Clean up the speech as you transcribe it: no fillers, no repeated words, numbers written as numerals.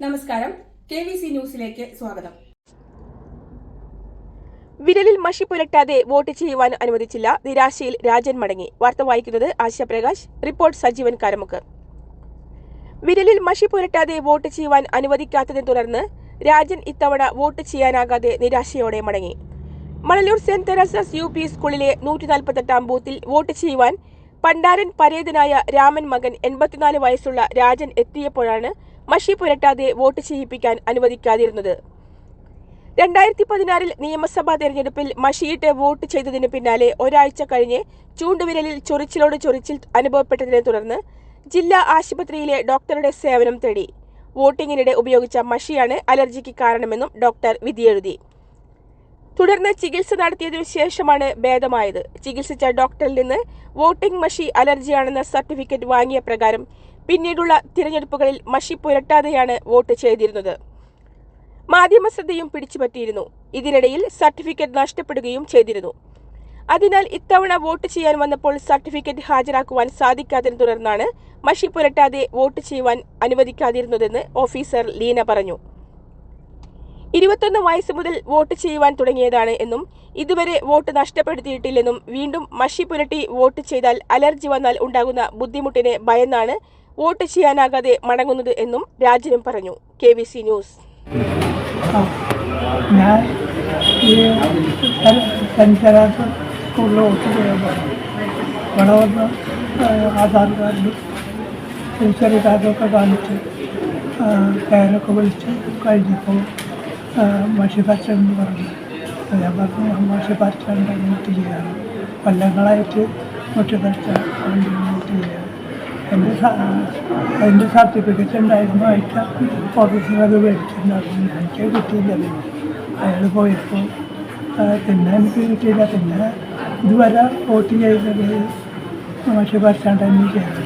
നമസ്കാരം, KVC ന്യൂസിലേക്ക് സ്വാഗതം. വിരലിൽ മഷി പുരട്ടാതെ വോട്ട് ചെയ്യുവാൻ അനുവദിച്ചില്ല. നിരാശയിൽ രാജൻ മടങ്ങി. വാർത്ത വായിക്കുന്നത് ആശ പ്രകാശ്. റിപ്പോർട്ട് സജീവൻ കാരമുക്ക്. വിരലിൽ മഷി പുരട്ടാതെ വോട്ട് ചെയ്യുവാൻ അനുവദിക്കാത്തതിനെ തുടർന്ന് രാജൻ ഇത്തവണ വോട്ട് ചെയ്യാനാകാതെ നിരാശയോടെ മടങ്ങി. മണലൂർ സെന്റ് തെരേസാസ് UP സ്കൂളിലെ 148-ാം ബൂത്തിൽ വോട്ട് ചെയ്യുവാൻ പണ്ടാരൻ പരേതനായ രാമൻ മകൻ 84 വയസ്സുള്ള രാജൻ എത്തിയപ്പോഴാണ് മഷി പുരട്ടാതെ വോട്ട് ചെയ്യിപ്പിക്കാൻ അനുവദിക്കാതിരുന്നത്. 2016 നിയമസഭാ തെരഞ്ഞെടുപ്പിൽ മഷിയിട്ട് വോട്ട് ചെയ്തതിന് പിന്നാലെ ഒരാഴ്ച കഴിഞ്ഞ് ചൂണ്ടുവിരലിൽ ചൊറിച്ചിലോട് ചൊറിച്ചിൽ അനുഭവപ്പെട്ടതിനെ തുടർന്ന് ജില്ലാ ആശുപത്രിയിലെ ഡോക്ടറുടെ സേവനം തേടി. വോട്ടിങ്ങിനിടെ ഉപയോഗിച്ച മഷിയാണ് അലർജിക്ക് കാരണമെന്നും ഡോക്ടർ വിധിയെഴുതി. തുടർന്ന് ചികിത്സ നടത്തിയതിനു ശേഷമാണ് ഭേദമായത്. ചികിത്സിച്ച ഡോക്ടറിൽ നിന്ന് വോട്ടിംഗ് മഷി അലർജിയാണെന്ന സർട്ടിഫിക്കറ്റ് വാങ്ങിയ പ്രകാരം പിന്നീടുള്ള തിരഞ്ഞെടുപ്പുകളിൽ മഷി പുരട്ടാതെയാണ് വോട്ട് ചെയ്തിരുന്നത്. മാധ്യമ ശ്രദ്ധയും പിടിച്ചുപറ്റിയിരുന്നു. ഇതിനിടയിൽ സർട്ടിഫിക്കറ്റ് നഷ്ടപ്പെടുകയും ചെയ്തിരുന്നു. അതിനാൽ ഇത്തവണ വോട്ട് ചെയ്യാൻ വന്നപ്പോൾ സർട്ടിഫിക്കറ്റ് ഹാജരാക്കുവാൻ സാധിക്കാത്തതിനെ തുടർന്നാണ് മഷി പുരട്ടാതെ വോട്ട് ചെയ്യുവാൻ അനുവദിക്കാതിരുന്നതെന്ന് ഓഫീസർ ലീന പറഞ്ഞു. 21 വയസ്സ് മുതൽ വോട്ട് ചെയ്യുവാൻ തുടങ്ങിയതാണ് എന്നും ഇതുവരെ വോട്ട് നഷ്ടപ്പെടുത്തിയിട്ടില്ലെന്നും വീണ്ടും മഷി പുരട്ടി വോട്ട് ചെയ്താൽ അലർജി വന്നാൽ ഉണ്ടാകുന്ന ബുദ്ധിമുട്ടിനെ ഭയന്നാണ് വോട്ട് ചെയ്യാനാകാതെ മടങ്ങുന്നത് എന്നും രാജനും പറഞ്ഞു. KVC news. ഞാൻ സ്കൂളിൽ വോട്ട് ചെയ്യാൻ പറഞ്ഞു. ഇവിടെ വന്ന് ആധാർ കാർഡും തിരിച്ചറി കാർഡൊക്കെ കാണിച്ച് പേരൊക്കെ വിളിച്ച് കഴിഞ്ഞപ്പോൾ മഷി പരച്ചെന്ന് പറഞ്ഞു. ഞാൻ പറഞ്ഞു മഷി പരച്ചുകൊണ്ട് വോട്ട് ചെയ്യാറ്, കൊല്ലങ്ങളായിട്ട് മഷി പരച്ച വോട്ട് ചെയ്യാറ്. അതിൻ്റെ സർട്ടിഫിക്കറ്റ് ഉണ്ടായിരുന്നു. അയച്ച ഓഫീസിൽ അത് മേടിച്ചിട്ടുണ്ടായിരുന്നു. എനിക്ക് കിട്ടിയില്ല. അയാൾ പോയപ്പോൾ പിന്നെ എനിക്ക് കിട്ടിയില്ല. പിന്നെ ഇതുവരെ വോട്ട് ചെയ്തത് മഷി പരച്ചാണ്ട് തന്നെ ചെയ്തത്.